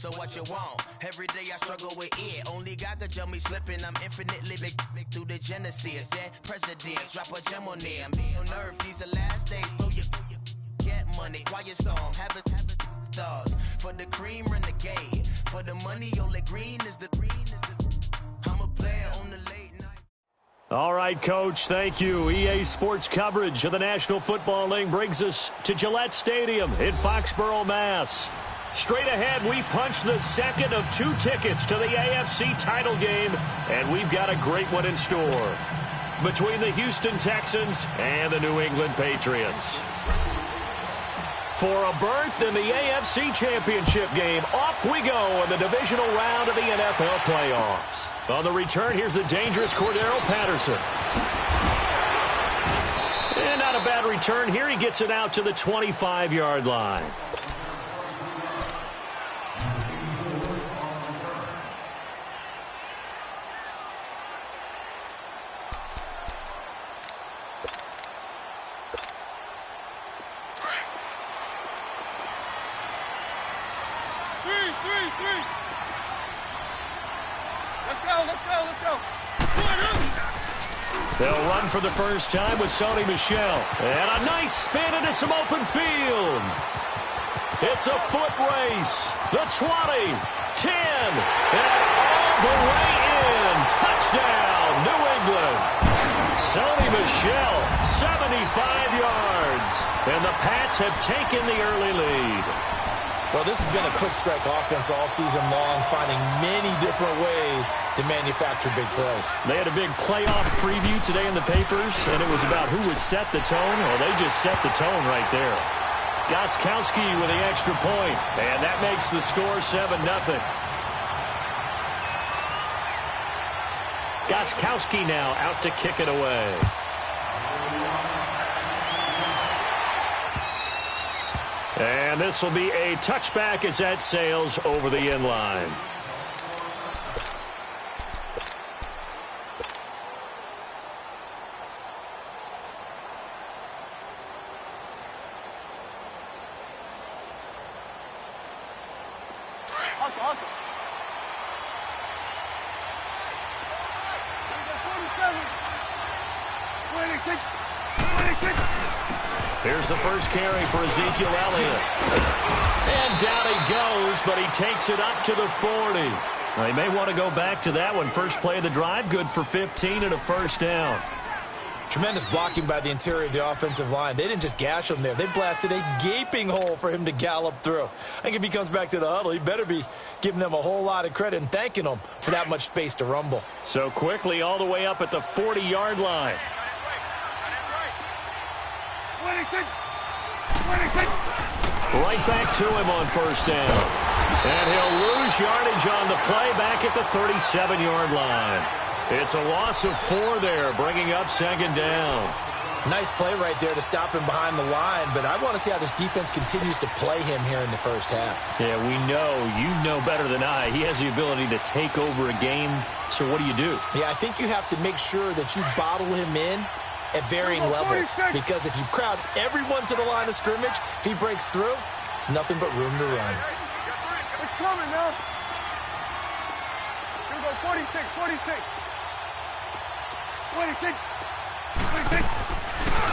So what you want? Every day I struggle with it. Only God could jump me slipping. I'm infinitely big through the Genesis. Dead presidents, drop a gem on them. On earth, these the last days. Throw your get money, quiet storm. Have it thoughts. For the cream, renegade. For the money, only green is the I'm a player on the late night. All right, Coach, thank you. EA Sports coverage of the National Football League brings us to Gillette Stadium in Foxborough, Mass. Straight ahead, we punch the second of 2 tickets to the AFC title game, and we've got a great one in store between the Houston Texans and the New England Patriots. For a berth in the AFC Championship game, off we go in the divisional round of the NFL playoffs. On the return, here's the dangerous Cordero Patterson. And not a bad return here. He gets it out to the 25-yard line. They'll run for the first time with Sony Michel. And a nice spin into some open field. It's a foot race. The 20, 10, and all the way in. Touchdown, New England. Sony Michel, 75 yards. And the Pats have taken the early lead. Well, this has been a quick strike offense all season long, finding many different ways to manufacture big plays. They had a big playoff preview today in the papers, and it was about who would set the tone. Well, they just set the tone right there. Gostkowski with the extra point, and that makes the score 7-0. Gostkowski now out to kick it away. And this will be a touchback as that sails over the end line. Awesome. Here's the first carry for Ezekiel Elliott. And down he goes, but he takes it up to the 40. Now, he may want to go back to that one. First play of the drive, good for 15 and a first down. Tremendous blocking by the interior of the offensive line. They didn't just gash him there. They blasted a gaping hole for him to gallop through. I think if he comes back to the huddle, he better be giving them a whole lot of credit and thanking them for that much space to rumble. So quickly all the way up at the 40-yard line. Right back to him on first down. And he'll lose yardage on the play back at the 37-yard line. It's a loss of 4 there, bringing up second down. Nice play right there to stop him behind the line, but I want to see how this defense continues to play him here in the first half. Yeah, we know. You know better than I. He has the ability to take over a game. So what do? Yeah, I think you have to make sure that you bottle him in at varying levels, because if you crowd everyone to the line of scrimmage, if he breaks through, it's nothing but room to run. It's coming now. Here we go, 46. 26.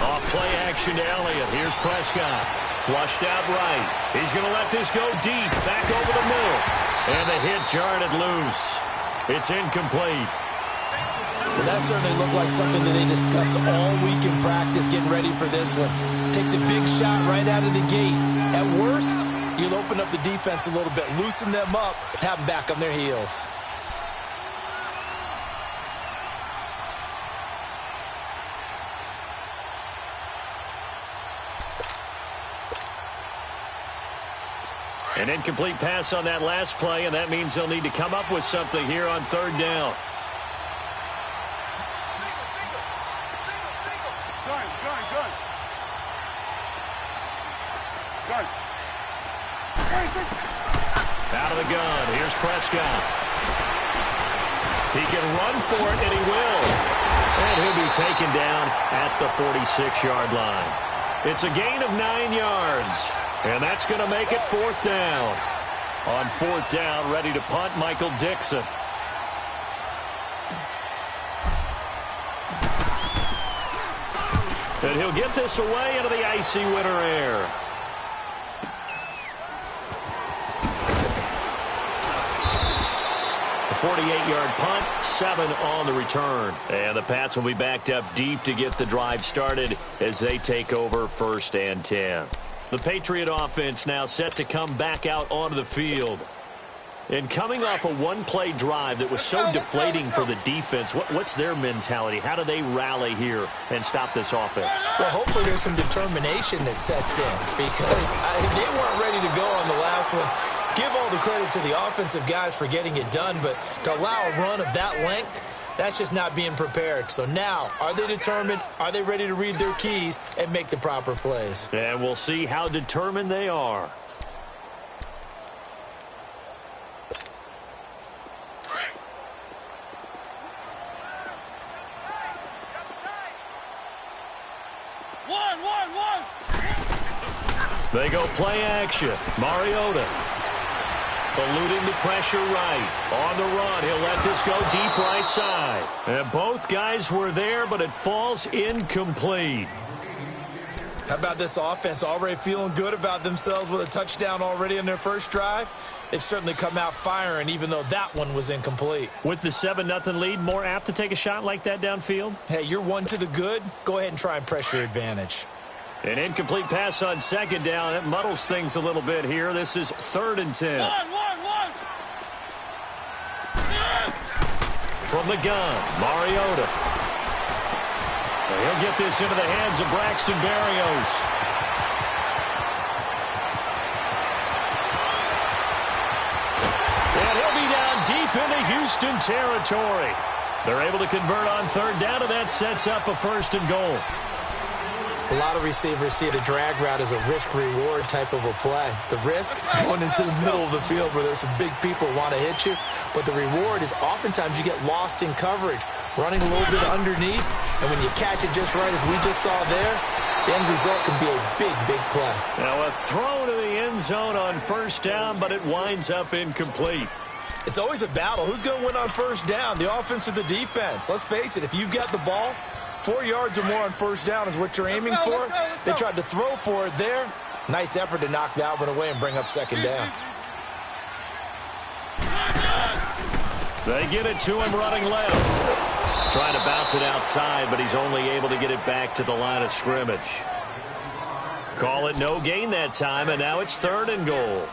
Off play action to Elliott. Here's Prescott. Flushed out right. He's going to let this go deep. Back over the middle. And the hit jarred it loose. It's incomplete. Well, that certainly looked like something that they discussed all week in practice getting ready for this one. Take the big shot right out of the gate. At worst, you'll open up the defense a little bit, loosen them up, have them back on their heels. An incomplete pass on that last play, and that means they'll need to come up with something here on third down. Out of the gun. Here's Prescott. He can run for it, and he will. And he'll be taken down at the 46-yard line. It's a gain of 9 yards. And that's going to make it fourth down. On 4th down, ready to punt, Michael Dixon. And he'll get this away into the icy winter air. A 48-yard punt, 7 on the return. And the Pats will be backed up deep to get the drive started as they take over 1st and 10. The Patriot offense now set to come back out onto the field. And coming off a one-play drive that was so deflating for the defense, what's their mentality? How do they rally here and stop this offense? Well, hopefully there's some determination that sets in because they weren't ready to go on the last one. Give all the credit to the offensive guys for getting it done, but to allow a run of that length, that's just not being prepared. So now, are they determined? Are they ready to read their keys and make the proper plays? And we'll see how determined they are. They go play action. Mariota eluding the pressure right. On the run, he'll let this go deep right side. And both guys were there, but it falls incomplete. How about this offense already feeling good about themselves with a touchdown already in their first drive? They've certainly come out firing, even though that one was incomplete. With the 7-0 lead, more apt to take a shot like that downfield? Hey, you're one to the good. Go ahead and try and pressure advantage. An incomplete pass on 2nd down. It muddles things a little bit here. This is 3rd and 10. From the gun, Mariota. He'll get this into the hands of Braxton Berrios. And he'll be down deep into Houston territory. They're able to convert on 3rd down, and that sets up a 1st and goal. A lot of receivers see the drag route as a risk-reward type of a play. The risk, going into the middle of the field where there's some big people who want to hit you. But the reward is oftentimes you get lost in coverage, running a little bit underneath. And when you catch it just right, as we just saw there, the end result can be a big, big play. Now a throw to the end zone on 1st down, but it winds up incomplete. It's always a battle. Who's going to win on 1st down, the offense or the defense? Let's face it, if you've got the ball, 4 yards or more on 1st down is what you're aiming for. They tried to throw for it there. Nice effort to knock that one away and bring up 2nd down. They get it to him running left. Trying to bounce it outside, but he's only able to get it back to the line of scrimmage. Call it no gain that time, and now it's 3rd and goal.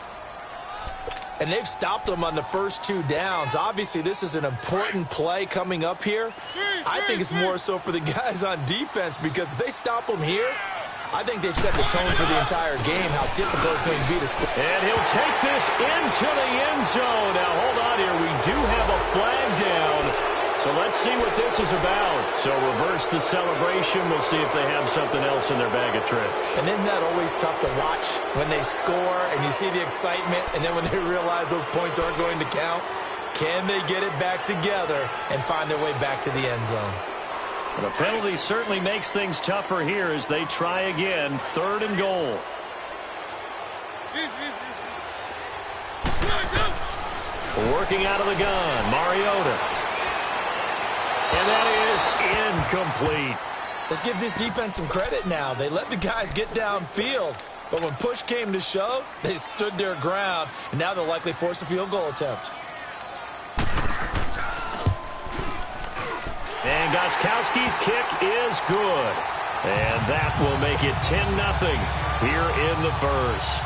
And they've stopped them on the first 2 downs. Obviously, this is an important play coming up here. I think it's more so for the guys on defense because if they stop them here, I think they've set the tone for the entire game, how difficult it's going to be to score. And he'll take this into the end zone. Now, hold on here. We do have a flag down. So let's see what this is about. So reverse the celebration. We'll see if they have something else in their bag of tricks. And isn't that always tough to watch when they score and you see the excitement and then when they realize those points aren't going to count? Can they get it back together and find their way back to the end zone? The penalty certainly makes things tougher here as they try again. 3rd and goal. Working out of the gun, Mariota. And that is incomplete. Let's give this defense some credit now. They let the guys get downfield, but when push came to shove, they stood their ground, and now they'll likely force a field goal attempt. And Gostkowski's kick is good. And that will make it 10-0 here in the first.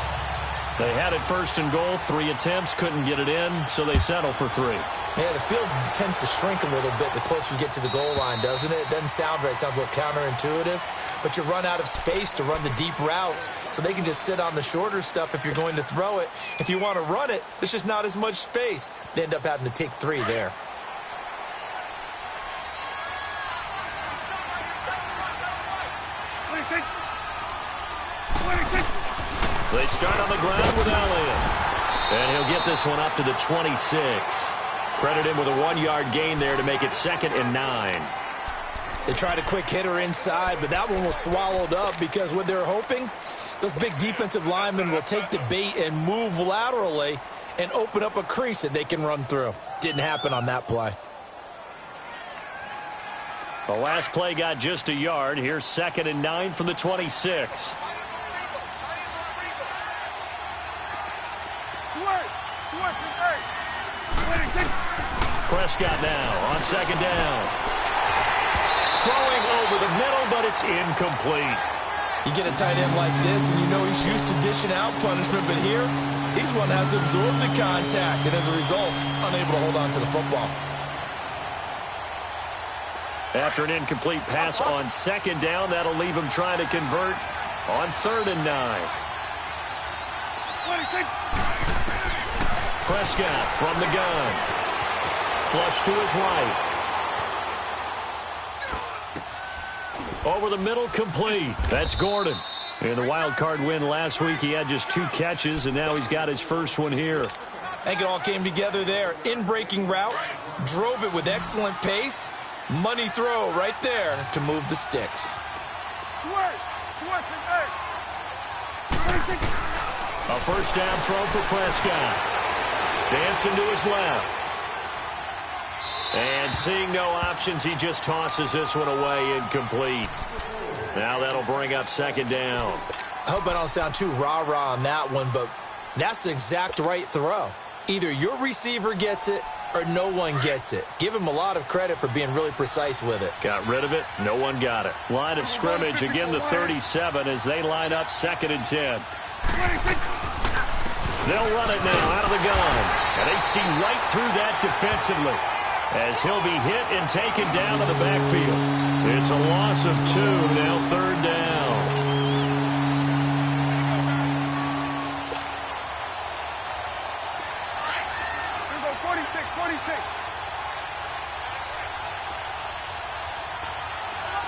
They had it 1st and goal, 3 attempts, couldn't get it in, so they settle for 3. Yeah, the field tends to shrink a little bit the closer you get to the goal line, doesn't it? It doesn't sound right. It sounds a little counterintuitive. But you run out of space to run the deep routes, so they can just sit on the shorter stuff if you're going to throw it. If you want to run it, there's just not as much space. They end up having to take 3 there. They start on the ground with Elliott. And he'll get this one up to the 26. Credit him with a 1-yard gain there to make it 2nd and 9. They tried a quick hitter inside, but that one was swallowed up because what they're hoping, those big defensive linemen will take the bait and move laterally and open up a crease that they can run through. Didn't happen on that play. The last play got just a yard. Here's 2nd and 9 from the 26. Prescott now on 2nd down. Throwing over the middle, but it's incomplete. You get a tight end like this, and you know he's used to dishing out punishment, but here, he's one that has to absorb the contact, and as a result, unable to hold on to the football. After an incomplete pass on 2nd down, that'll leave him trying to convert on 3rd and 9. Prescott from the gun. Flush to his right. Over the middle, complete. That's Gordon. In the wild card win last week, he had just 2 catches, and now he's got his first one here. I think it all came together there. In-breaking route, drove it with excellent pace. Money throw right there to move the sticks. A first down throw for Prescott. Dancing to his left. And seeing no options, he just tosses this one away, incomplete. Now that'll bring up 2nd down. I hope I don't sound too rah-rah on that one, but that's the exact right throw. Either your receiver gets it or no one gets it. Give him a lot of credit for being really precise with it. Got rid of it. No one got it. Line of scrimmage, again the 37 as they line up 2nd and 10. They'll run it now out of the gun. And they see right through that defensively as he'll be hit and taken down to the backfield. It's a loss of 2, now 3rd down. Here we go, 46.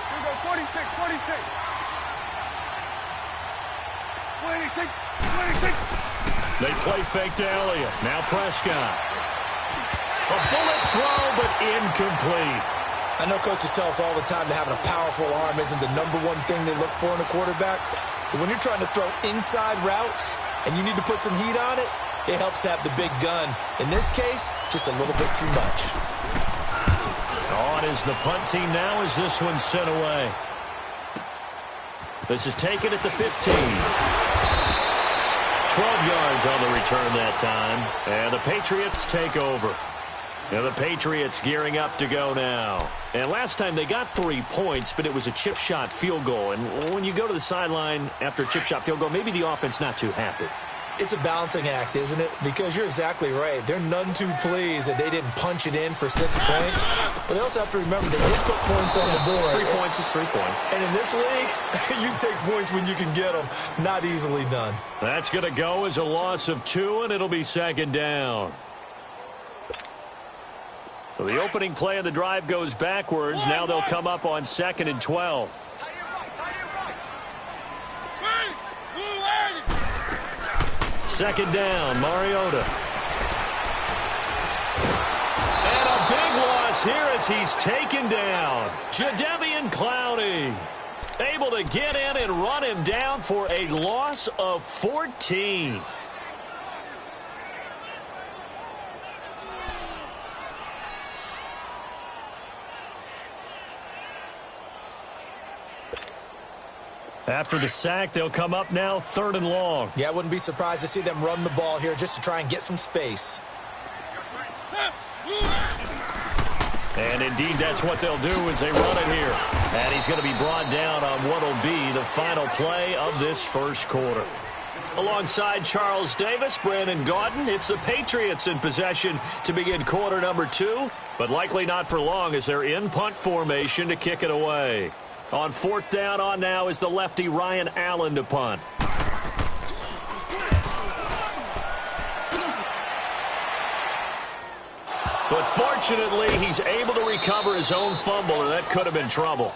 Here we go, 46. 26. They play fake to Elliott. Now Prescott. A bullet throw, but incomplete. I know coaches tell us all the time that having a powerful arm isn't the #1 thing they look for in a quarterback. But when you're trying to throw inside routes and you need to put some heat on it, it helps to have the big gun. In this case, just a little bit too much. On is the punt team now as this one's sent away. This is taken at the 15. 12 yards on the return that time. And the Patriots take over. And the Patriots gearing up to go now. And last time they got 3 points, but it was a chip shot field goal. And when you go to the sideline after a chip shot field goal, maybe the offense not too happy. It's a balancing act, isn't it? Because you're exactly right. They're none too pleased that they didn't punch it in for 6 points. But they also have to remember they did put points on the board. 3 points is 3 points. And in this league, you take points when you can get them. Not easily done. That's going to go as a loss of 2, and it'll be 2nd down. So the opening play of the drive goes backwards. Now they'll come up on 2nd and 12. Second down, Mariota. And a big loss here as he's taken down. Jadeveon Clowney able to get in and run him down for a loss of 14. After the sack, they'll come up now 3rd and long. Yeah, I wouldn't be surprised to see them run the ball here just to try and get some space. And indeed, that's what they'll do as they run it here. And he's going to be brought down on what will be the final play of this first quarter. Alongside Charles Davis, Brandon Gaudin, it's the Patriots in possession to begin quarter number 2, but likely not for long as they're in punt formation to kick it away. On 4th down on now is the lefty Ryan Allen to punt. But fortunately, he's able to recover his own fumble, and that could have been trouble.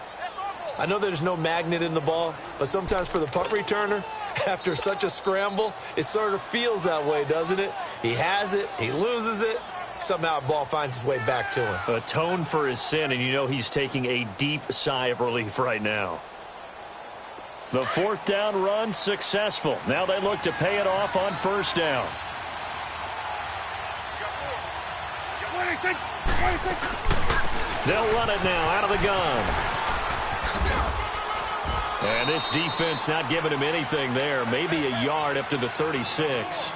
I know there's no magnet in the ball, but sometimes for the punt returner, after such a scramble, it sort of feels that way, doesn't it? He has it, he loses it. Somehow the ball finds its way back to him. Atone for his sin, and you know he's taking a deep sigh of relief right now. The 4th down run successful. Now they look to pay it off on 1st down. 26, 26. They'll run it now out of the gun. And this defense not giving him anything there. Maybe a yard up to the 36.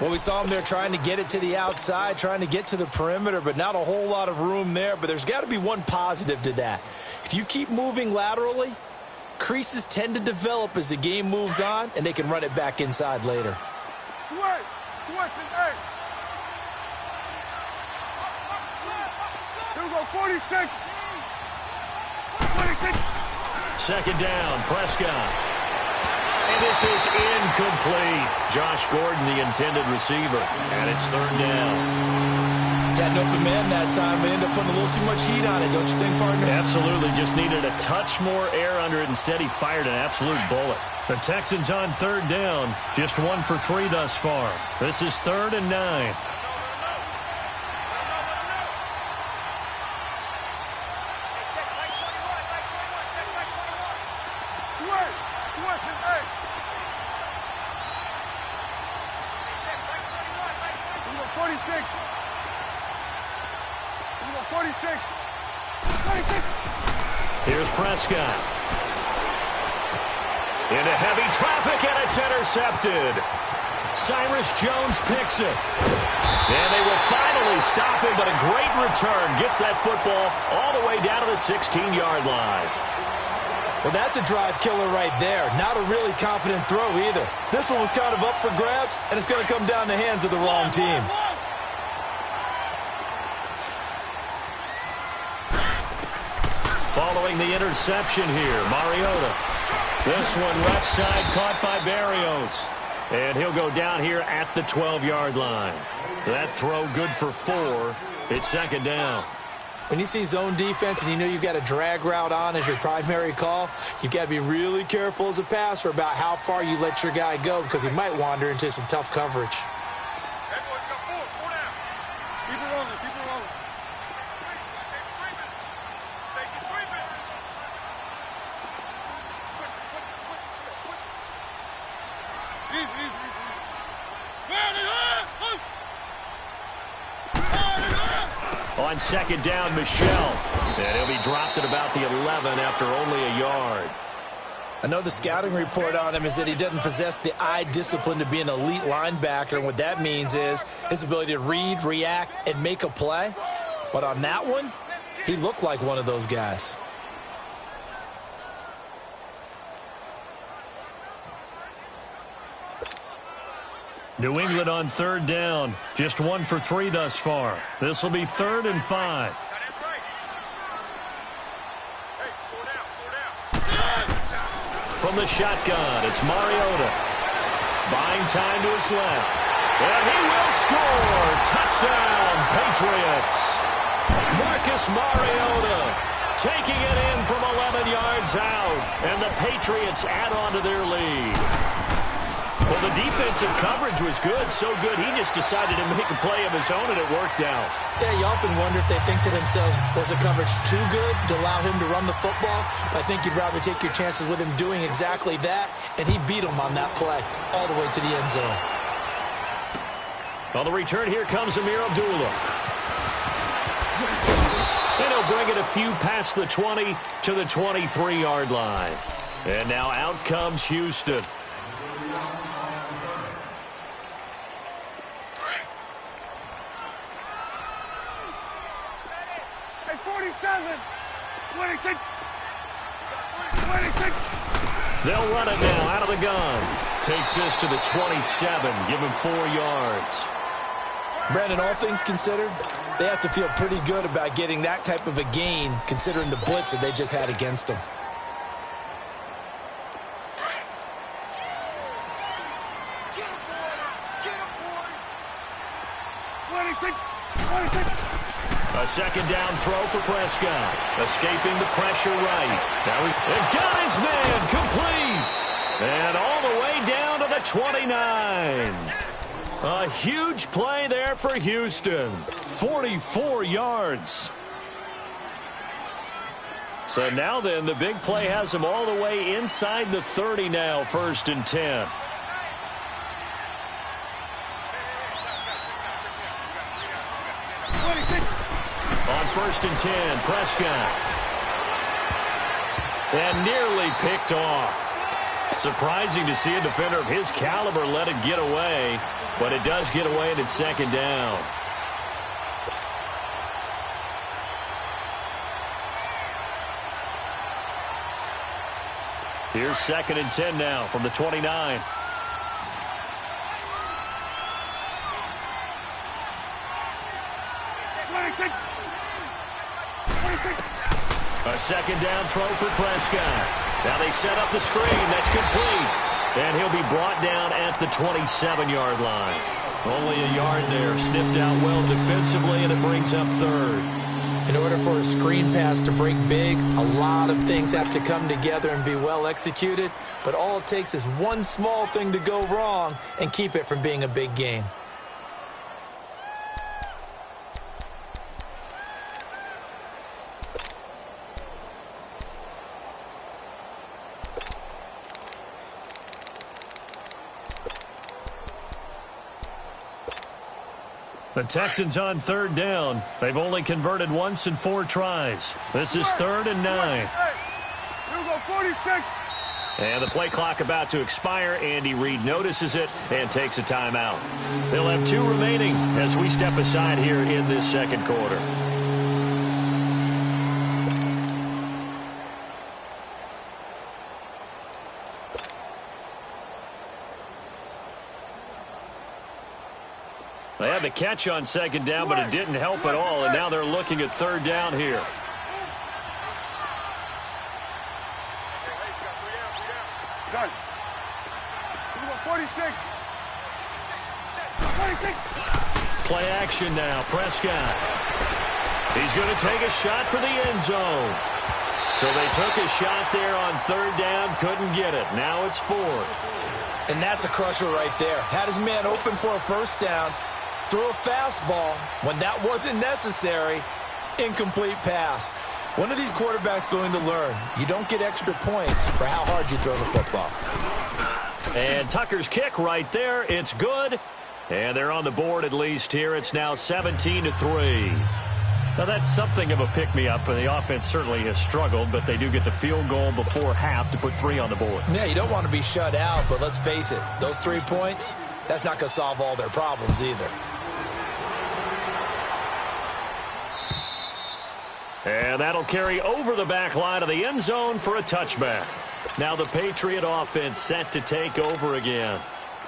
Well, we saw him there trying to get it to the outside, trying to get to the perimeter, but not a whole lot of room there. But there's got to be one positive to that. If you keep moving laterally, creases tend to develop as the game moves on, and they can run it back inside later. Switch is 8. Here we go, 46. 26. Second down, Prescott. And this is incomplete. Josh Gordon, the intended receiver. And it's third down. Got an open man that time, but ended up putting a little too much heat on it, don't you think, partner? Absolutely. Just needed a touch more air under it. Instead, he fired an absolute bullet. The Texans on third down. Just 1 for 3 thus far. This is 3rd and 9. Switch is 8. Here we go, 46. Here we go, 46. 26. Here's Prescott. Into heavy traffic, and it's intercepted. Cyrus Jones picks it. And they will finally stop him, but a great return. Gets that football all the way down to the 16-yard line. Well, that's a drive killer right there. Not a really confident throw either. This one was kind of up for grabs, and it's going to come down the hands of the wrong team. Following the interception here, Mariota. This one left side caught by Barrios. And he'll go down here at the 12-yard line. That throw good for 4. It's second down. When you see zone defense and you know you've got a drag route on as your primary call, you've got to be really careful as a passer about how far you let your guy go because he might wander into some tough coverage. Hey, boys, got 4. 4 down. Keep it rolling. Keep it rolling. Safety screaming. Switch. Easy. On second down, Michelle. And he'll be dropped at about the 11 after only a yard. I know the scouting report on him is that he doesn't possess the eye discipline to be an elite linebacker, and what that means is his ability to read, react, and make a play. But on that one, he looked like one of those guys. New England on third down. Just 1 for 3 thus far. This will be 3rd and 5. From the shotgun, it's Mariota. Buying time to his left. And he will score. Touchdown, Patriots. Marcus Mariota taking it in from 11 yards out. And the Patriots add on to their lead. Well, the defensive coverage was good, so good he just decided to make a play of his own, and it worked out. Yeah, you often wonder if they think to themselves, was the coverage too good to allow him to run the football? I think you'd rather take your chances with him doing exactly that, and he beat him on that play all the way to the end zone. On the return, here comes Amir Abdullah. And he'll bring it a few past the 20 to the 23-yard line. And now out comes Houston. Hey, 47. 26. 26. They'll run it now out of the gun. Takes this to the 27. Give him 4 yards. Brandon, all things considered, they have to feel pretty good about getting that type of a gain considering the blitz that they just had against them. A second down throw for Prescott. Escaping the pressure right. Now he's got his man complete. And all the way down to the 29. A huge play there for Houston. 44 yards. So now then, the big play has him all the way inside the 30 now, 1st and 10. first and 10. Prescott. And nearly picked off. Surprising to see a defender of his caliber let it get away, but it does get away and it's second down. Here's second and 10 now from the 29. A second down throw for Prescott. Now they set up the screen. That's complete. And he'll be brought down at the 27-yard line. Only a yard there. Sniffed out well defensively, and it brings up third. In order for a screen pass to break big, a lot of things have to come together and be well executed. But all it takes is one small thing to go wrong and keep it from being a big game. The Texans on third down. They've only converted once in 4 tries. This is 3rd and 9. And the play clock about to expire. Andy Reid notices it and takes a timeout. They'll have 2 remaining as we step aside here in this second quarter. They had the catch on second down, but it didn't help at all, and now they're looking at third down here. Done. 46. Play action now. Prescott. He's going to take a shot for the end zone. So they took a shot there on third down, couldn't get it. Now it's 4th. And that's a crusher right there. Had his man open for a first down. Throw a fastball when that wasn't necessary. Incomplete pass. When are these quarterbacks going to learn? You don't get extra points for how hard you throw the football. And Tucker's kick right there. It's good. And they're on the board at least here. It's now 17-3. Now that's something of a pick-me-up, and the offense certainly has struggled, but they do get the field goal before half to put 3 on the board. Yeah, you don't want to be shut out, but let's face it, those 3 points, that's not going to solve all their problems either. And that'll carry over the back line of the end zone for a touchback. Now the Patriot offense set to take over again.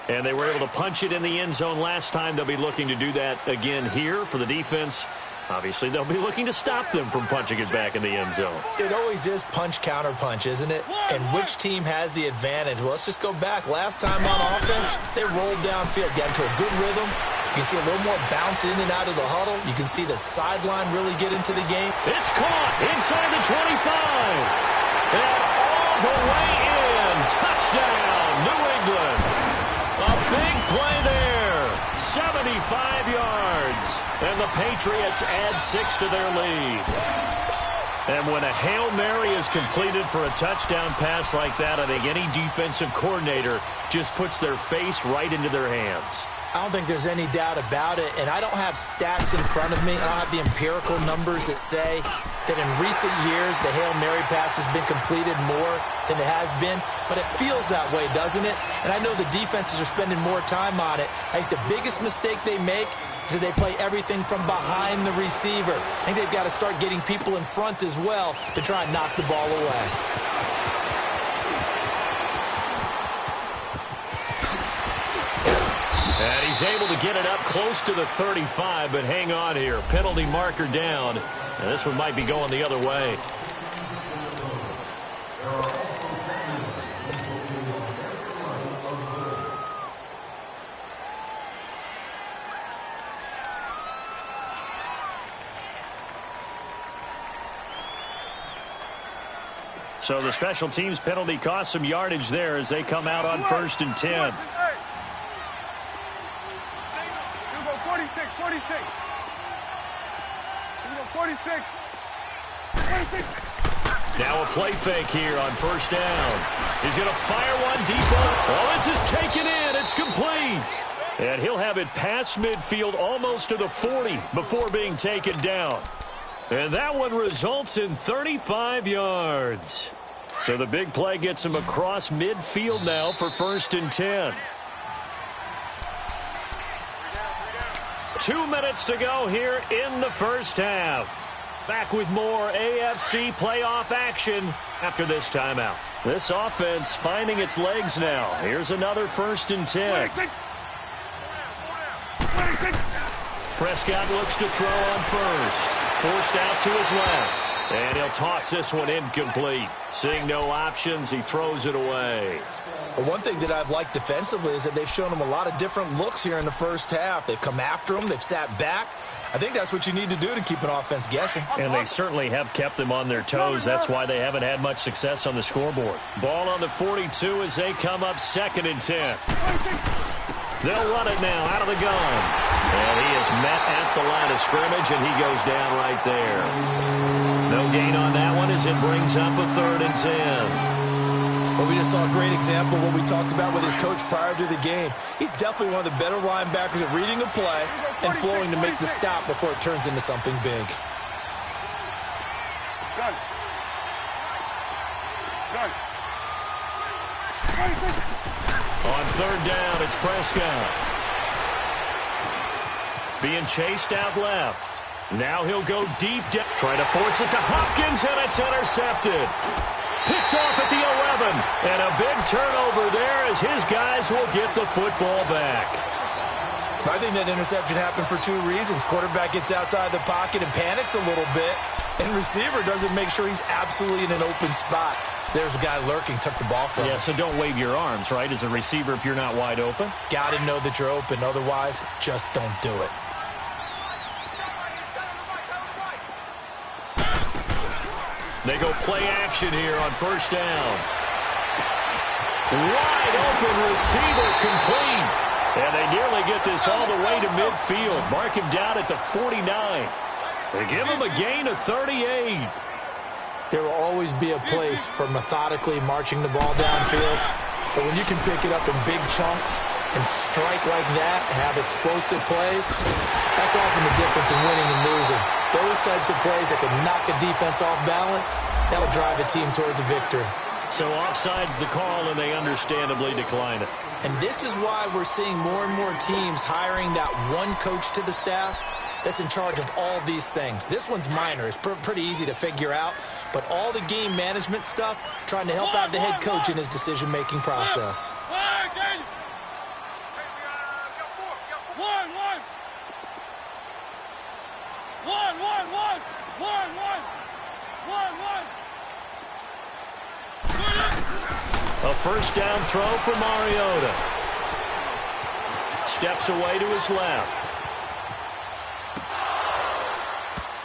And they were able to punch it in the end zone last time. They'll be looking to do that again here for the defense. Obviously, they'll be looking to stop them from punching it back in the end zone. It always is punch-counter-punch, isn't it? And which team has the advantage? Well, let's just go back. Last time on offense, they rolled downfield, got into a good rhythm. You can see a little more bounce in and out of the huddle. You can see the sideline really get into the game. It's caught inside the 25. And all the way in. Touchdown, New England. A big play there. 75 yards. And the Patriots add 6 to their lead. And when a Hail Mary is completed for a touchdown pass like that, I think any defensive coordinator just puts their face right into their hands. I don't think there's any doubt about it, and I don't have stats in front of me. I don't have the empirical numbers that say that in recent years the Hail Mary pass has been completed more than it has been, but it feels that way, doesn't it? And I know the defenses are spending more time on it. I think the biggest mistake they make is that they play everything from behind the receiver. I think they've got to start getting people in front as well to try and knock the ball away. And he's able to get it up close to the 35, but hang on here. Penalty marker down, and this one might be going the other way. So the special teams penalty cost some yardage there as they come out on 1st and 10. 46. Now a play fake here on 1st down. He's going to fire one deep. Oh, this is taken in. It's complete. And he'll have it past midfield almost to the 40 before being taken down. And that one results in 35 yards. So the big play gets him across midfield now for 1st and 10. 2 minutes to go here in the first half. Back with more AFC playoff action after this timeout. This offense finding its legs now. Here's another 1st and 10. Prescott looks to throw on first. Forced out to his left. And he'll toss this one incomplete. Seeing no options, he throws it away. Well, one thing that I've liked defensively is that they've shown him a lot of different looks here in the first half. They've come after him. They've sat back. I think that's what you need to do to keep an offense guessing. And they certainly have kept them on their toes. That's why they haven't had much success on the scoreboard. Ball on the 42 as they come up 2nd and 10. They'll run it now out of the gun. And he is met at the line of scrimmage, and he goes down right there. No gain on that one as it brings up a 3rd and 10. Well, we just saw a great example of what we talked about with his coach prior to the game. He's definitely one of the better linebackers at reading a play and flowing to make the stop before it turns into something big. On 3rd down, it's Prescott. Being chased out left. Now he'll go deep down. Trying to force it to Hopkins, and it's intercepted. Picked off at the 11. And a big turnover there as his guys will get the football back. I think that interception happened for 2 reasons. Quarterback gets outside the pocket and panics a little bit. And receiver doesn't make sure he's absolutely in an open spot. So there's a guy lurking, took the ball from him. Yeah, so don't wave your arms, right, as a receiver if you're not wide open. Got to know that you're open. Otherwise, just don't do it. They go play action here on 1st down. Wide open receiver complete. And they nearly get this all the way to midfield. Mark him down at the 49. They give him a gain of 38. There will always be a place for methodically marching the ball downfield. But when you can pick it up in big chunks and strike like that, have explosive plays, that's often the difference in winning and losing. Those types of plays that can knock a defense off balance, that'll drive a team towards a victory. So offside's the call, and they understandably decline it. And this is why we're seeing more and more teams hiring that one coach to the staff that's in charge of all these things. This one's minor. It's pretty easy to figure out. But all the game management stuff, trying to help out the head coach in his decision-making process. A 1st down throw for Mariota. Steps away to his left.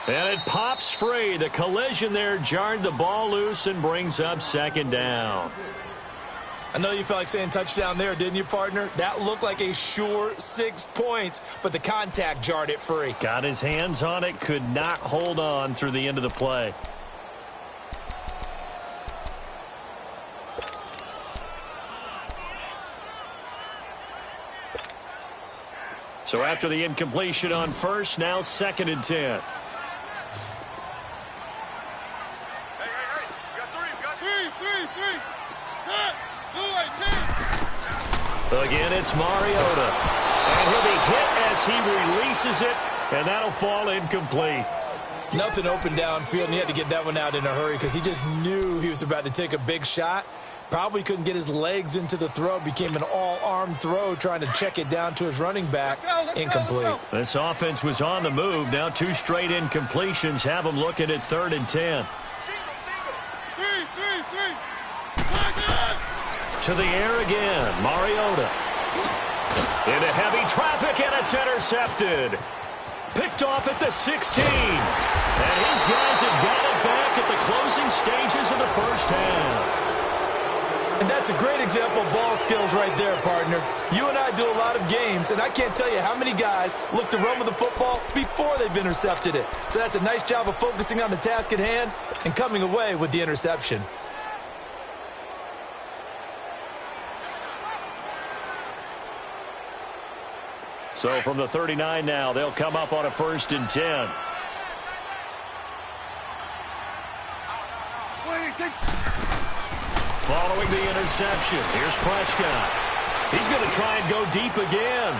And it pops free. The collision there jarred the ball loose and brings up 2nd down. I know you felt like saying touchdown there, didn't you, partner? That looked like a sure 6 points, but the contact jarred it free. Got his hands on it, could not hold on through the end of the play. So after the incompletion on 1st, now 2nd and 10. Again, it's Mariota. And he'll be hit as he releases it, and that'll fall incomplete. Nothing open downfield, and he had to get that one out in a hurry because he just knew he was about to take a big shot. Probably couldn't get his legs into the throw. Became an all-arm throw trying to check it down to his running back. Incomplete. This offense was on the move. Now 2 straight incompletions have them looking at 3rd and 10. To the air again. Mariota. Into heavy traffic, and it's intercepted. Picked off at the 16. And his guys have got it back at the closing stages of the first half. And that's a great example of ball skills right there, partner. You and I do a lot of games, and I can't tell you how many guys look to run with the football before they've intercepted it. So that's a nice job of focusing on the task at hand and coming away with the interception. So from the 39 now, they'll come up on a 1st and 10. Following the interception, here's Prescott. He's going to try and go deep again.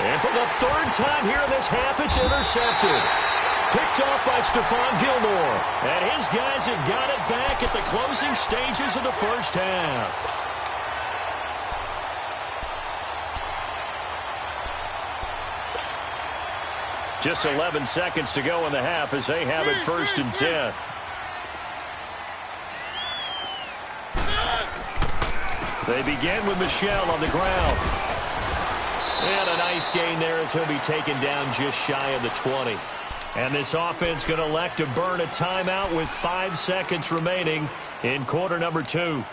And for the third time here in this half, it's intercepted. Picked off by Stephon Gilmore. And his guys have got it back at the closing stages of the first half. Just 11 seconds to go in the half as they have it 1st and 10. They begin with Michel on the ground. And a nice gain there as he'll be taken down just shy of the 20. And this offense going to elect to burn a timeout with 5 seconds remaining in quarter number 2.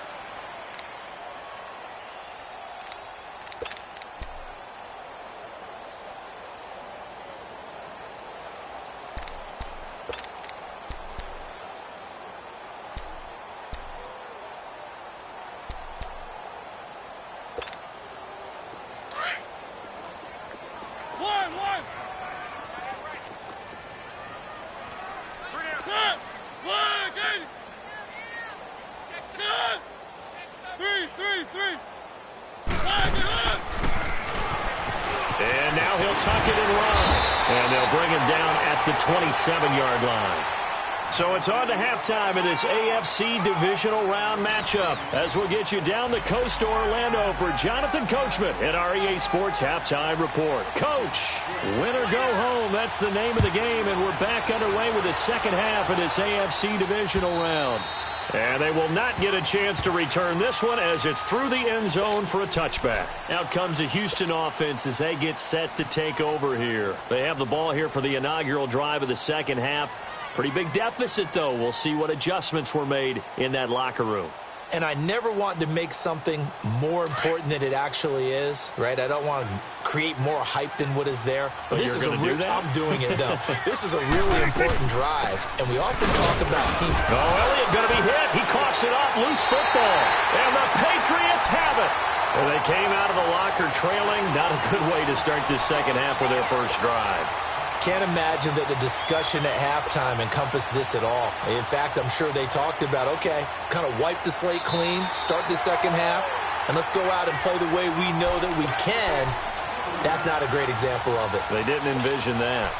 And now he'll tuck it and run. And they'll bring him down at the 27-yard line. So it's on to halftime in this AFC divisional round matchup as we'll get you down the coast to Orlando for Jonathan Coachman at our EA Sports Halftime Report. Coach, win or go home, that's the name of the game, and we're back underway with the second half of this AFC divisional round. And they will not get a chance to return this one as it's through the end zone for a touchback. Out comes the Houston offense as they get set to take over here. They have the ball here for the inaugural drive of the second half. Pretty big deficit, though. We'll see what adjustments were made in that locker room. And I never want to make something more important than it actually is, right? I don't want to create more hype than what is there. But this is a real, I'm doing it, though. This is a really important drive, and we often talk about team. Oh, Elliott going to be hit. He coughs it up. Loose football. And the Patriots have it. And they came out of the locker trailing. Not a good way to start this second half with their first drive. Can't imagine that the discussion at halftime encompassed this at all. In fact, I'm sure they talked about, okay, kind of wipe the slate clean, start the second half, and let's go out and play the way we know that we can. That's not a great example of it. They didn't envision that.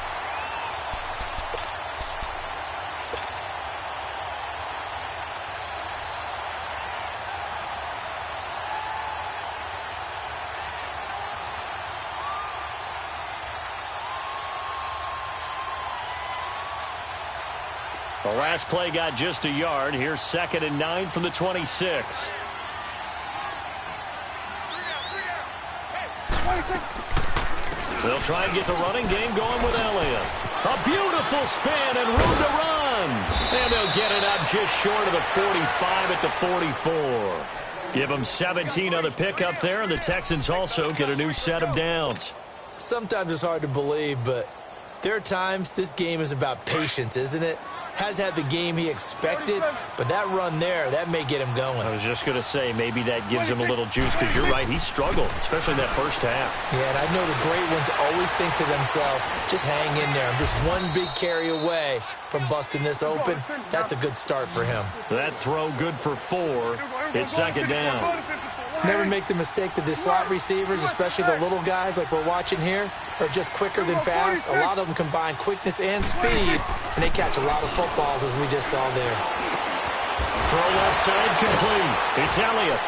The last play got just a yard. Here's 2nd and 9 from the 26. They'll try and get the running game going with Elliott. A beautiful spin and room to run. And they'll get it up just short of the 45 at the 44. Give them 17 on the pickup there, and the Texans also get a new set of downs. Sometimes it's hard to believe, but there are times this game is about patience, isn't it? Has had the game he expected, but that run there, that may get him going. I was just going to say, maybe that gives him a little juice, because you're right, he struggled, especially in that first half. Yeah, and I know the great ones always think to themselves, just hang in there. I'm just one big carry away from busting this open. That's a good start for him. That throw good for 4. It's 2nd down. Never make the mistake that the slot receivers, especially the little guys like we're watching here, are just quicker than fast. A lot of them combine quickness and speed, and they catch a lot of footballs, as we just saw there. Throw left side complete. It's Elliott.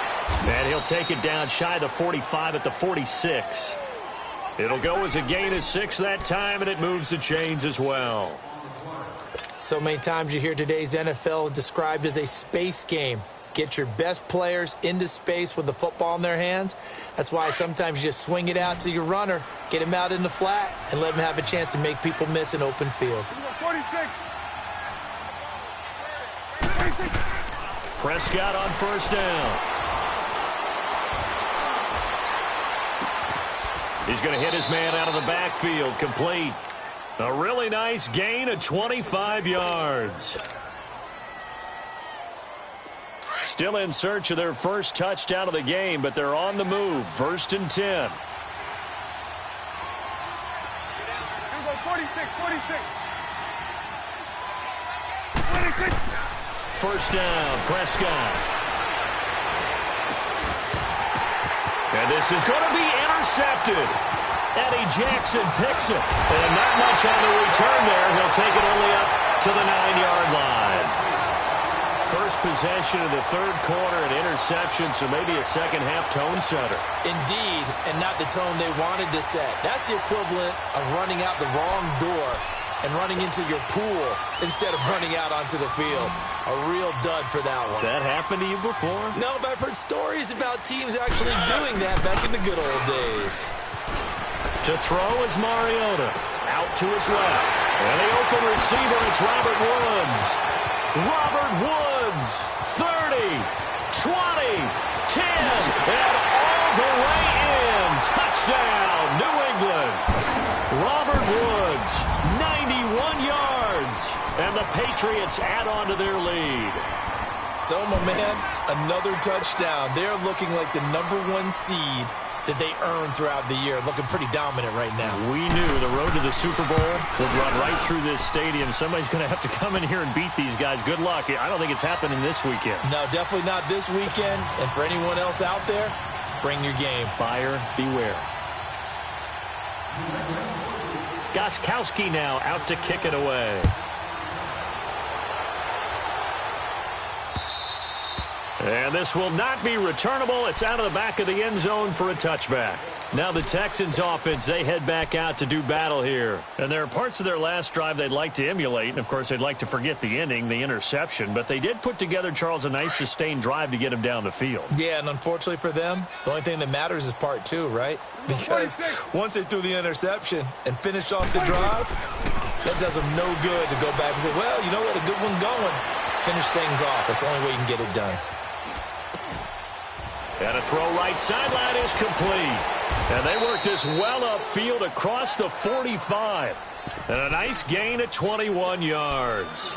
And he'll take it down shy of the 45 at the 46. It'll go as a gain of 6 that time, and it moves the chains as well. So many times you hear today's NFL described as a space game. Get your best players into space with the football in their hands. That's why sometimes you just swing it out to your runner, get him out in the flat, and let him have a chance to make people miss an open field. 46. Prescott on 1st down. He's going to hit his man out of the backfield, complete. A really nice gain of 25 yards. Still in search of their first touchdown of the game, but they're on the move. 1st and 10. 46. First down, Prescott. And this is going to be intercepted. Eddie Jackson picks it. And not much on the return there. He'll take it only up to the 9-yard line. First possession of the third quarter, an interception, so maybe a second-half tone setter. Indeed, and not the tone they wanted to set. That's the equivalent of running out the wrong door and running into your pool instead of running out onto the field. A real dud for that one. Has that happened to you before? No, but I've heard stories about teams actually doing that back in the good old days. To throw is Mariota. Out to his left. And the open receiver, it's Robert Woods. Robert Woods, 30, 20, 10, and all the way in. Touchdown, New England. Robert Woods, 91 yards. And the Patriots add on to their lead. So, my man, another touchdown. They're looking like the #1 seed that they earned throughout the year. Looking pretty dominant right now. We knew the road to the Super Bowl would run right through this stadium. Somebody's going to have to come in here and beat these guys. Good luck. I don't think it's happening this weekend. No, definitely not this weekend. And for anyone else out there, bring your game. Buyer beware. Gostkowski now out to kick it away. And this will not be returnable. It's out of the back of the end zone for a touchback. Now the Texans offense, they head back out to do battle here. And there are parts of their last drive they'd like to emulate. And, of course, they'd like to forget the ending, the interception. But they did put together, Charles, a nice sustained drive to get him down the field. Yeah, and unfortunately for them, the only thing that matters is part 2, right? Because once they threw the interception and finished off the drive, that does them no good to go back and say, well, you know what, a good one going. Finish things off. That's the only way you can get it done. And a throw right sideline is complete. And they work this well upfield across the 45. And a nice gain of 21 yards.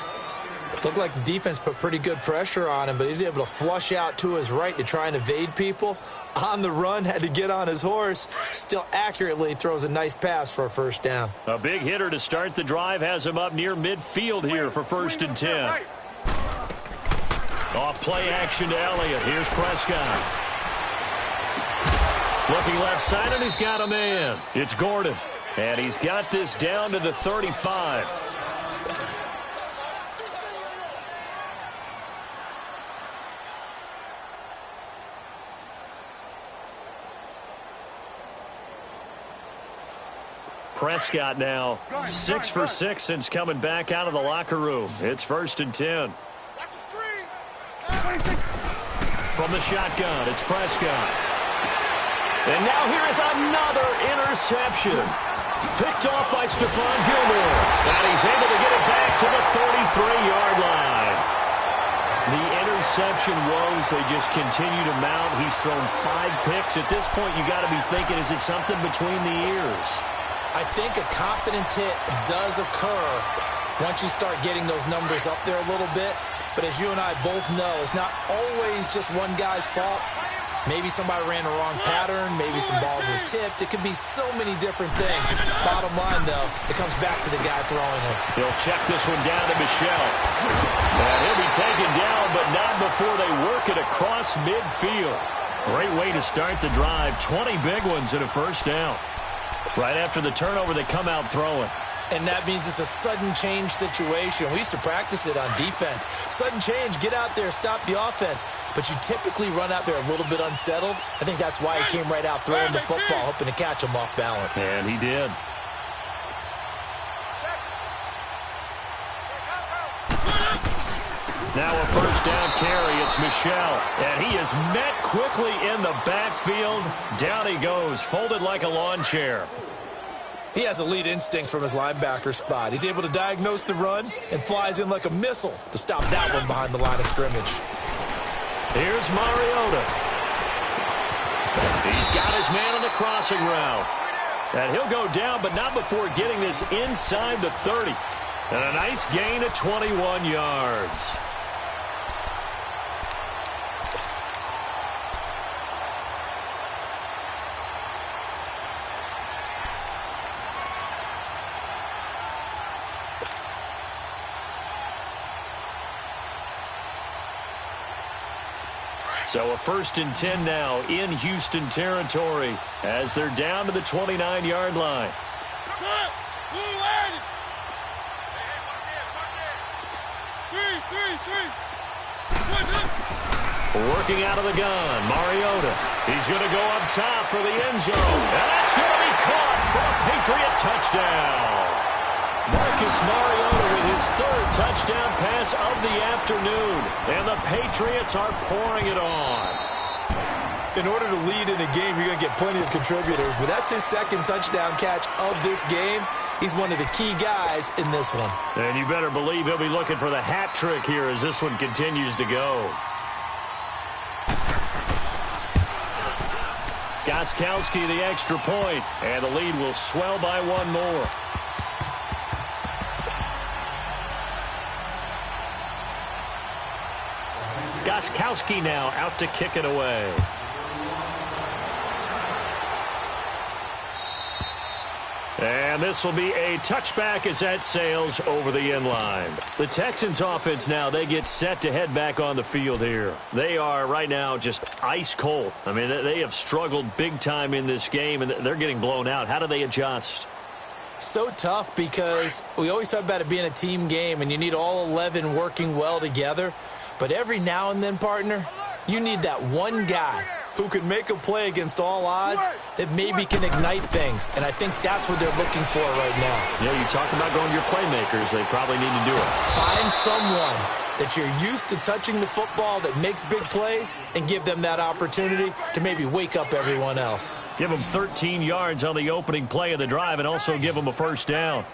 Looked like the defense put pretty good pressure on him, but he's able to flush out to his right to try and evade people. On the run, had to get on his horse. Still accurately throws a nice pass for a first down. A big hitter to start the drive has him up near midfield here for 1st and 10. Off play action to Elliott. Here's Prescott. Looking left side, and he's got a man. It's Gordon. And he's got this down to the 35. Prescott now 6 for 6 since coming back out of the locker room. It's 1st and 10. From the shotgun, it's Prescott. And now here is another interception. Picked off by Stephon Gilmore. And he's able to get it back to the 33-yard line. The interception woes, they just continue to mount. He's thrown 5 picks. At this point, you got to be thinking, is it something between the ears? I think a confidence hit does occur once you start getting those numbers up there a little bit. But as you and I both know, it's not always just one guy's fault. Maybe somebody ran the wrong pattern. Maybe some balls were tipped. It could be so many different things. Bottom line, though, it comes back to the guy throwing it. He'll check this one down to Michel. And he'll be taken down, but not before they work it across midfield. Great way to start the drive. 20 big ones and a first down. Right after the turnover, they come out throwing. And that means it's a sudden change situation. We used to practice it on defense. Sudden change, get out there, stop the offense. But you typically run out there a little bit unsettled. I think that's why he came right out throwing the football, hoping to catch him off balance. And he did. Now a first down carry. It's Michel. And he is met quickly in the backfield. Down he goes, folded like a lawn chair. He has elite instincts from his linebacker spot. He's able to diagnose the run and flies in like a missile to stop that one behind the line of scrimmage. Here's Mariota. He's got his man on the crossing route. And he'll go down, but not before getting this inside the 30. And a nice gain of 21 yards. So a 1st and 10 now in Houston territory as they're down to the 29-yard line. Working out of the gun, Mariota. He's going to go up top for the end zone. And that's going to be caught for a Patriot touchdown. Marcus Mariota with his 3rd touchdown pass of the afternoon. And the Patriots are pouring it on. In order to lead in a game, you're going to get plenty of contributors, but that's his 2nd touchdown catch of this game. He's one of the key guys in this one. And you better believe he'll be looking for the hat trick here as this one continues to go. Gostkowski the extra point, and the lead will swell by 1 more. Gostkowski now out to kick it away. And this will be a touchback as that sails over the end line. The Texans offense now, they get set to head back on the field here. They are right now just ice cold. I mean, they have struggled big time in this game, and they're getting blown out. How do they adjust? So tough because we always talk about it being a team game, and you need all 11 working well together. But every now and then, partner, you need that one guy who can make a play against all odds that maybe can ignite things. And I think that's what they're looking for right now. Yeah, you talk about going to your playmakers. They probably need to do it. Find someone that you're used to touching the football that makes big plays and give them that opportunity to maybe wake up everyone else. Give them 13 yards on the opening play of the drive and also give them a 1st down.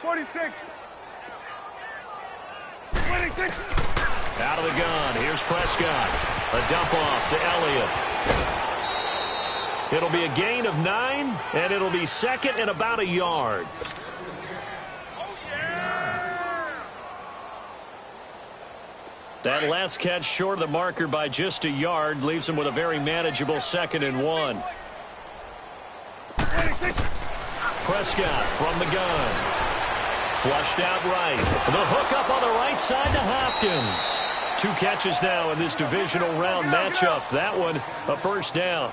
46. 26. Out of the gun. Here's Prescott. A dump off to Elliott. It'll be a gain of 9, and it'll be 2nd and about a yard. That last catch short of the marker by just a yard leaves him with a very manageable 2nd and 1. Prescott from the gun. Flushed out right. The hook up on the right side to Hopkins. 2 catches now in this divisional round matchup. That one, a 1st down.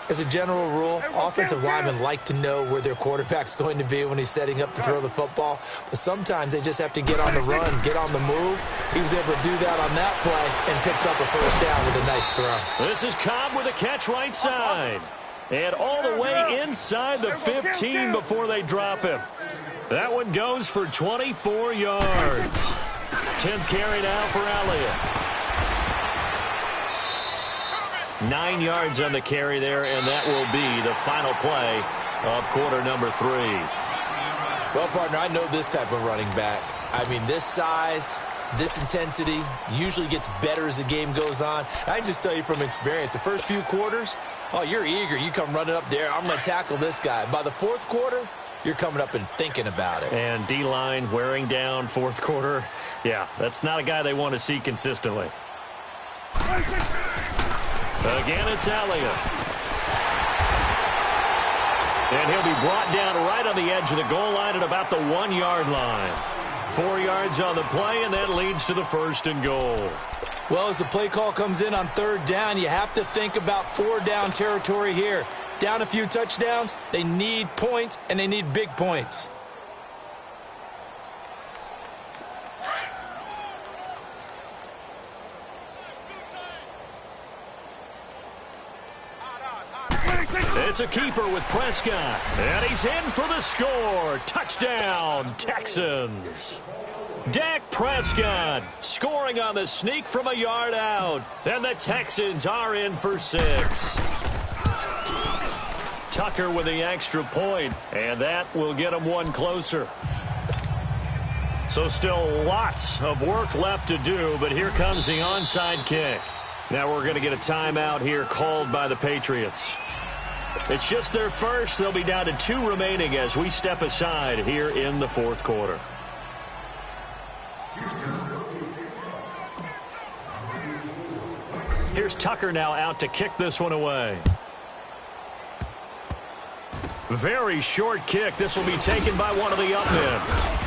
As a general rule, offensive linemen like to know where their quarterback's going to be when he's setting up to throw the football. But sometimes they just have to get on the run, get on the move. He was able to do that on that play and picks up a 1st down with a nice throw. This is Cobb with a catch right side. And all the way inside the 15 before they drop him. That one goes for 24 yards. 10th carry now for Elliott. 9 yards on the carry there, and that will be the final play of quarter number 3. Well, partner, I know this type of running back. I mean, this size, this intensity usually gets better as the game goes on. I can just tell you from experience, the first few quarters, oh, you're eager. You come running up there, I'm going to tackle this guy. By the 4th quarter, you're coming up and thinking about it. And D-line wearing down 4th quarter. Yeah, that's not a guy they want to see consistently. Again, it's Elliott. And he'll be brought down right on the edge of the goal line at about the 1-yard line. 4 yards on the play, and that leads to the 1st and goal. Well, as the play call comes in on 3rd down, you have to think about 4-down territory here. Down a few touchdowns, they need points, and they need big points. It's a keeper with Prescott, and he's in for the score. Touchdown, Texans. Dak Prescott scoring on the sneak from a yard out, and the Texans are in for 6. Tucker with the extra point, and that will get him 1 closer. So still lots of work left to do, but here comes the onside kick. Now we're going to get a timeout here called by the Patriots. It's just their first. They'll be down to 2 remaining as we step aside here in the 4th quarter. Here's Tucker now out to kick this one away. Very short kick. This will be taken by one of the up men.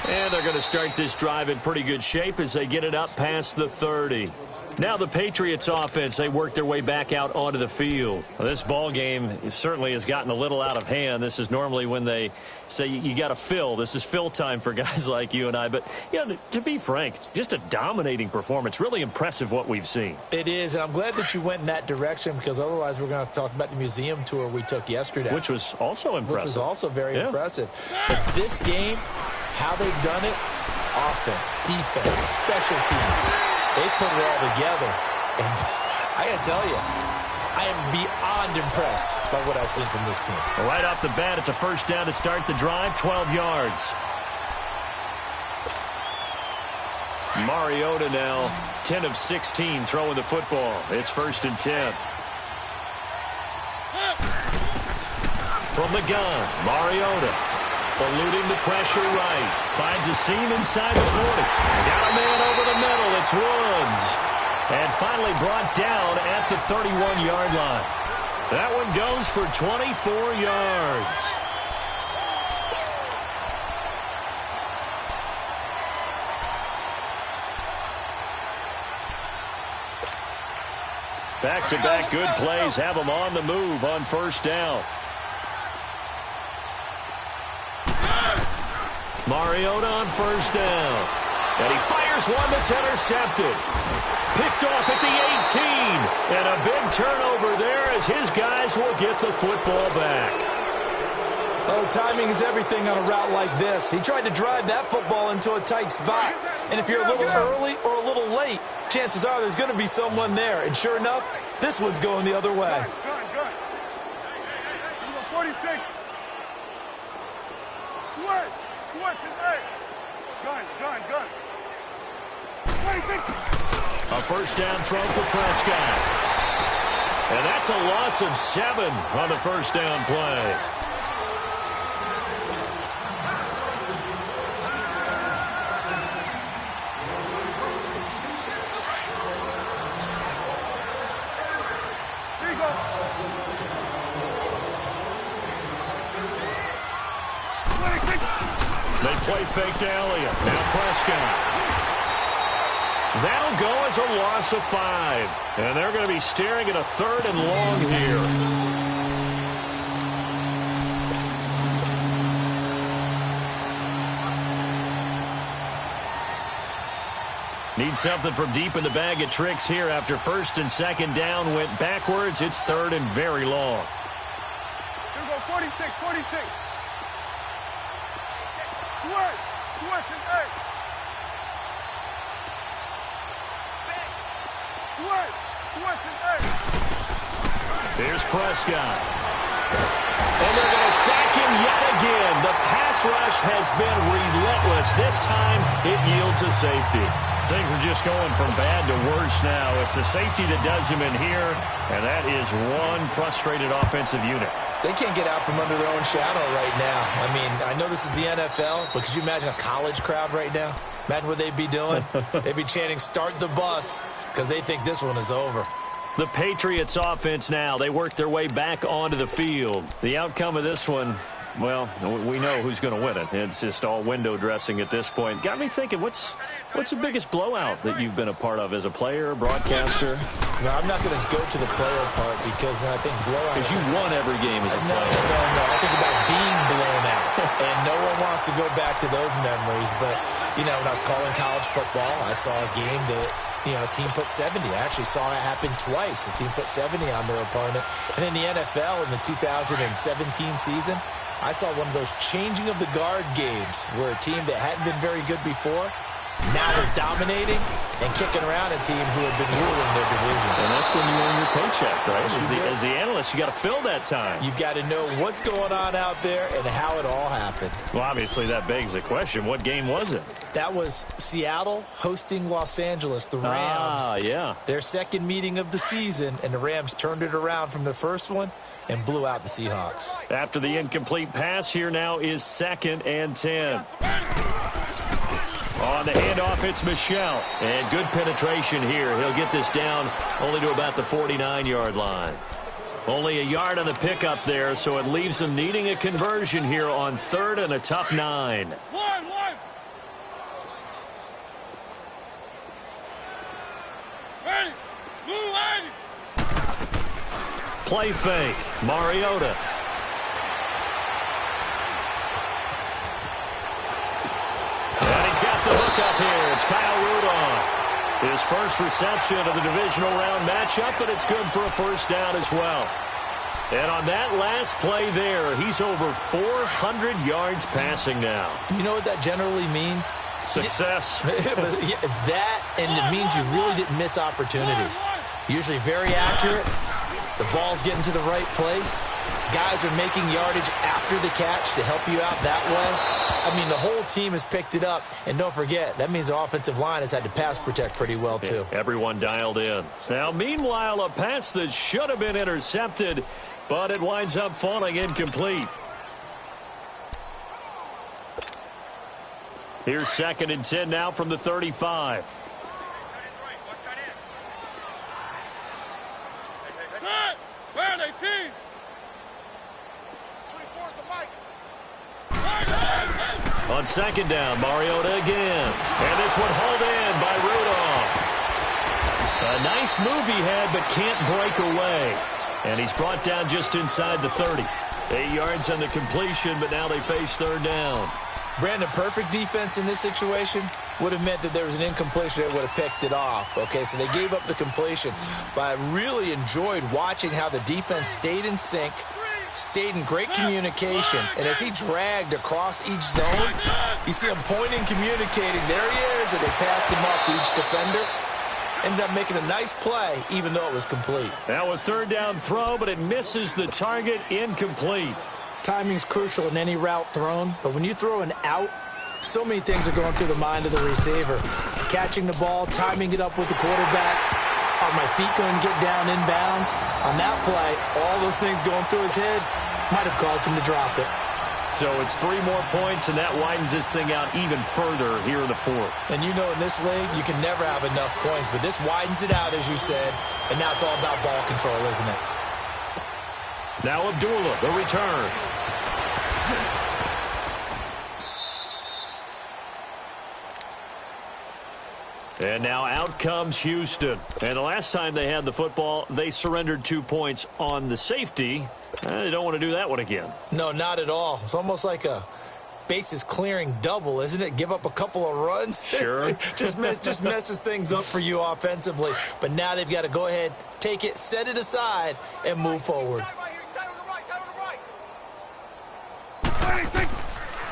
And they're going to start this drive in pretty good shape as they get it up past the 30. Now the Patriots offense, they work their way back out onto the field. Well, this ball game certainly has gotten a little out of hand. This is normally when they say you got to fill. This is fill time for guys like you and I. But, you know, to be frank, just a dominating performance. Really impressive what we've seen. It is, and I'm glad that you went in that direction because otherwise we're going to have to talk about the museum tour we took yesterday. Which was also impressive. Which was also very impressive. But this game, how they've done it, offense, defense, special teams. They put it all together, and I got to tell you, I am beyond impressed by what I've seen from this team. Well, right off the bat, it's a first down to start the drive, 12 yards. Mariota now 10 of 16 throwing the football. It's 1st and 10. From the gun, Mariota eluding the pressure right. Finds a seam inside the 40. Got a man over the middle. It's Woods. And finally brought down at the 31-yard line. That one goes for 24 yards. Back-to-back good plays have them on the move on first down. Mariota on first down. And he fires one that's intercepted. Picked off at the 18. And a big turnover there as his guys will get the football back. Oh, timing is everything on a route like this. He tried to drive that football into a tight spot. And if you're a little early or a little late, chances are there's going to be someone there. And sure enough, this one's going the other way. Gun. 46. Switch is A. Gun. 26. A first down throw for Prescott. And that's a loss of 7 on the first down play. They play fake to Elliott. Now Prescott. That'll go as a loss of 5. And they're going to be staring at a 3rd and long here. Need something from deep in the bag of tricks here after 1st and 2nd down went backwards. It's 3rd and very long. Here we go, 46. Switch is A. Switch is A. Here's Prescott. And they're going to sack him yet again. The pass rush has been relentless. This time it yields a safety. Things are just going from bad to worse now. It's a safety that does him in here, and that is one frustrated offensive unit. They can't get out from under their own shadow right now. I mean, I know this is the NFL, but could you imagine a college crowd right now? Imagine what they'd be doing. They'd be chanting, "Start the bus," because they think this one is over. The Patriots offense now, they work their way back onto the field. The outcome of this one, well, we know who's going to win it. It's just all window dressing at this point. Got me thinking, what's the biggest blowout that you've been a part of as a player, broadcaster? No, I'm not going to go to the player part because when I think blowout... Because you won every game as a player. No. I think about being blown out. And no one wants to go back to those memories. But, you know, when I was calling college football, I saw a game that, you know, a team put 70. I actually saw it happen twice. A team put 70 on their opponent. And in the NFL in the 2017 season, I saw one of those changing of the guard games where a team that hadn't been very good before now is dominating and kicking around a team who had been ruling their division. And that's when you earn your paycheck, right? Yes, as the analyst, you got to fill that time. You've got to know what's going on out there and how it all happened. Well, obviously, that begs the question, what game was it? That was Seattle hosting Los Angeles, the Rams. Ah, yeah. Their second meeting of the season, and the Rams turned it around from the first one and blew out the Seahawks. After the incomplete pass, here now is 2nd and 10. On the handoff, it's Michel. And good penetration here. He'll get this down only to about the 49-yard line. Only a yard on the pickup there, so it leaves them needing a conversion here on 3rd and a tough 9. One. Ready. Play fake. Mariota. And he's got the hook up here. It's Kyle Rudolph. His first reception of the divisional round matchup, but it's good for a first down as well. And on that last play there, he's over 400 yards passing now. You know what that generally means? Success. That, and it means you really didn't miss opportunities. Usually very accurate. The ball's getting to the right place. Guys are making yardage after the catch to help you out that way. I mean, the whole team has picked it up. And don't forget, that means the offensive line has had to pass protect pretty well, too. Yeah, everyone dialed in. Now, meanwhile, a pass that should have been intercepted, but it winds up falling incomplete. Here's 2nd and 10 now from the 35. On 2nd down, Mariota again. And this one hauled in by Rudolph. A nice move he had, but can't break away. And he's brought down just inside the 30. 8 yards on the completion, but now they face 3rd down. Brandon, perfect defense in this situation would have meant that there was an incompletion that would have picked it off. Okay, so they gave up the completion. But I really enjoyed watching how the defense stayed in sync, stayed in great communication. And as he dragged across each zone, you see him pointing, communicating. There he is, and they passed him off to each defender. Ended up making a nice play, even though it was complete. Now a 3rd down throw, but it misses the target, incomplete. Timing's crucial in any route thrown, but when you throw an out, so many things are going through the mind of the receiver. Catching the ball, timing it up with the quarterback. Are my feet going to get down inbounds? On that play, all those things going through his head might have caused him to drop it. So it's 3 more points, and that widens this thing out even further here in the 4th. And you know in this league, you can never have enough points, but this widens it out, as you said, and now it's all about ball control, isn't it? Now Abdullah, the return. And now out comes Houston. And the last time they had the football, they surrendered 2 points on the safety. They don't want to do that one again. No, not at all. It's almost like a bases clearing double, isn't it? Give up a couple of runs. Sure. just messes things up for you offensively. But now they've got to go ahead, take it, set it aside, and move forward.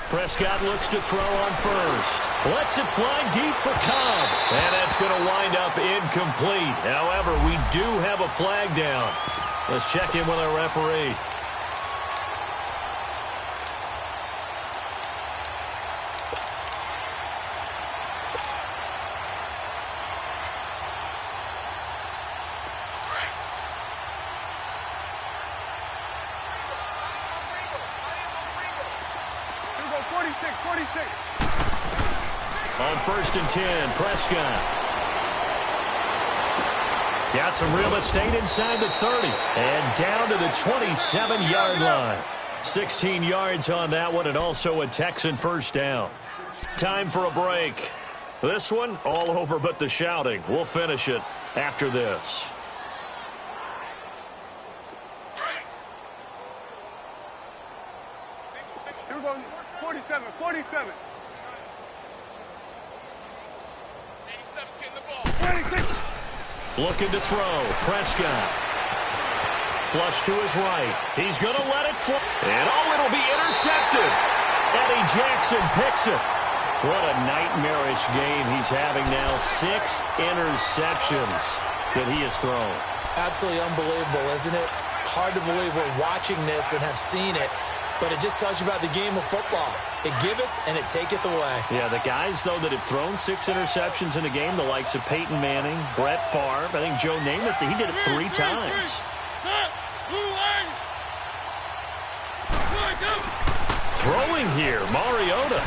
Prescott looks to throw on first. Lets it fly deep for Cobb. And that's going to wind up incomplete. However, we do have a flag down. Let's check in with our referee. On 1st and 10, Prescott. Got some real estate inside the 30. And down to the 27-yard line. 16 yards on that one, and also a Texan first down. Time for a break. This one, all over but the shouting. We'll finish it after this. Here we go, 47, 47. 87's getting the ball. 26. Looking to throw. Prescott. Flush to his right. He's going to let it fly. And it'll be intercepted. Eddie Jackson picks it. What a nightmarish game he's having now. 6 interceptions that he has thrown. Absolutely unbelievable, isn't it? Hard to believe we're watching this and have seen it. But it just tells you about the game of football. It giveth and it taketh away. Yeah, the guys, though, that have thrown 6 interceptions in a game, the likes of Peyton Manning, Brett Favre, I think Joe Namath, he did it 3 times. Throwing here, Mariota.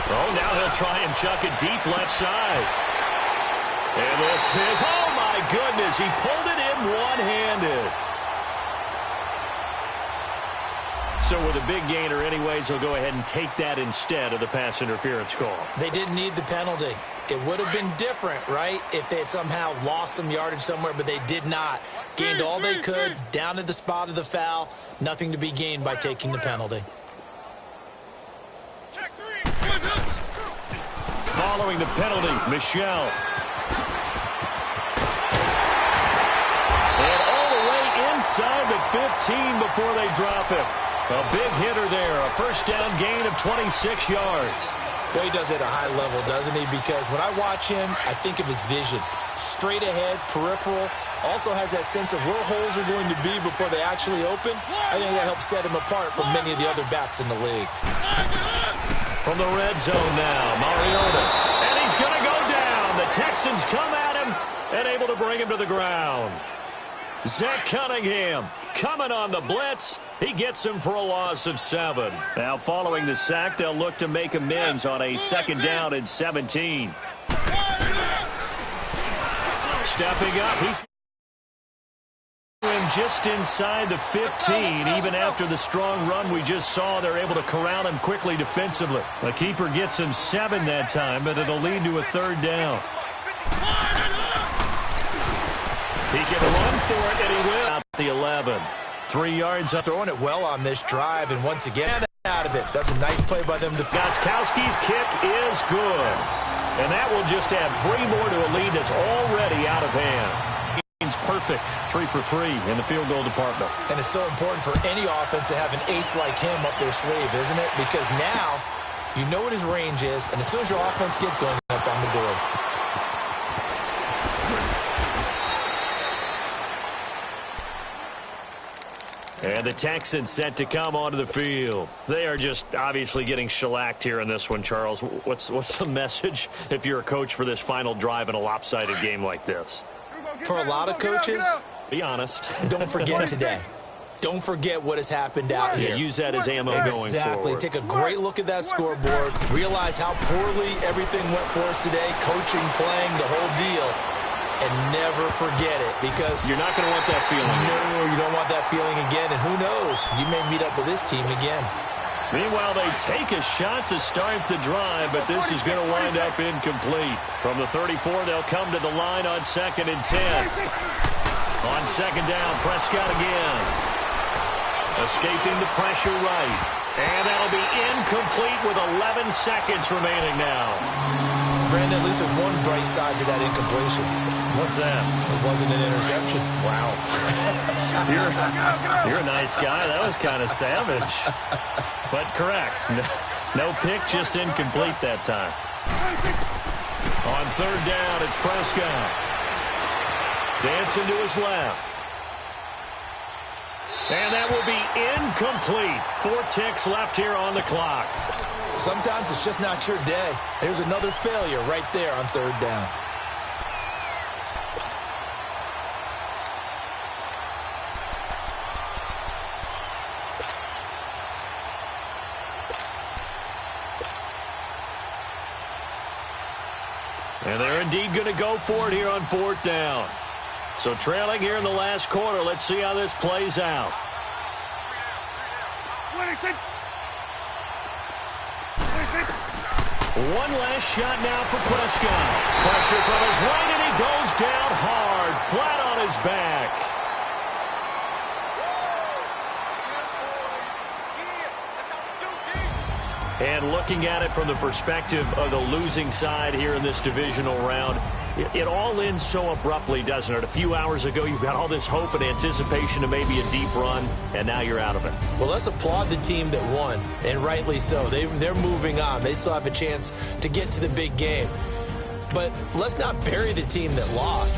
Oh, now he'll try and chuck it deep left side. And this is, oh my goodness, he pulled it in one-handed. So with a big gainer anyways, he'll go ahead and take that instead of the pass interference call. They didn't need the penalty. It would have been different, right, if they had somehow lost some yardage somewhere, but they did not. Gained all they could, down at the spot of the foul. Nothing to be gained by taking the penalty. Following the penalty, Michelle. And all the way inside the 15 before they drop it. A big hitter there, a first down gain of 26 yards. Well, he does it at a high level, doesn't he? Because when I watch him, I think of his vision. Straight ahead, peripheral. Also has that sense of where holes are going to be before they actually open. I think that helps set him apart from many of the other backs in the league. From the red zone now, Mariota. And he's going to go down. The Texans come at him and able to bring him to the ground. Zach Cunningham coming on the blitz. He gets him for a loss of 7. Now following the sack, they'll look to make amends on a second down and 17. Stepping up, he's just inside the 15. Even after the strong run we just saw, they're able to corral him quickly defensively. The keeper gets him 7 that time, but it'll lead to a third down. He can run for it, and he will. Out the 11. 3 yards up. Throwing it well on this drive, and once again out of it. That's a nice play by them. Gostkowski's kick is good. And that will just add 3 more to a lead that's already out of hand. He's perfect. 3 for 3 in the field goal department. And it's so important for any offense to have an ace like him up their sleeve, isn't it? Because now you know what his range is, and as soon as your offense gets going up on the board. And the Texans set to come onto the field. They are just obviously getting shellacked here in this one, Charles. What's the message if you're a coach for this final drive in a lopsided game like this? For a lot of coaches, be honest. Don't forget today. Don't forget what has happened out here. Use that as ammo going forward. Exactly. Take a great look at that scoreboard. Realize how poorly everything went for us today. Coaching, playing, the whole deal. And never forget it, because you're not going to want that feeling. No, you don't want that feeling again. And who knows? You may meet up with this team again. Meanwhile, they take a shot to start the drive, but this is going to wind up incomplete. From the 34, they'll come to the line on 2nd and 10. On 2nd down, Prescott again. Escaping the pressure right. And that'll be incomplete with 11 seconds remaining now. Brandon, at least there's one bright side to that incompletion. What's that? It wasn't an interception. Wow. You're a nice guy. That was kind of savage. But correct. No pick, just incomplete that time. On 3rd down, it's Prescott. Dancing to his left. And that will be incomplete. 4 ticks left here on the clock. Sometimes it's just not your day. There's another failure right there on 3rd down. And they're indeed going to go for it here on 4th down. So trailing here in the last quarter, let's see how this plays out. One last shot now for Prescott. Pressure from his right, and he goes down hard, flat on his back. And looking at it from the perspective of the losing side here in this divisional round, it all ends so abruptly, doesn't it? A few hours ago, you've got all this hope and anticipation of maybe a deep run, and now you're out of it. Well, let's applaud the team that won, and rightly so. They're moving on. They still have a chance to get to the big game. But let's not bury the team that lost.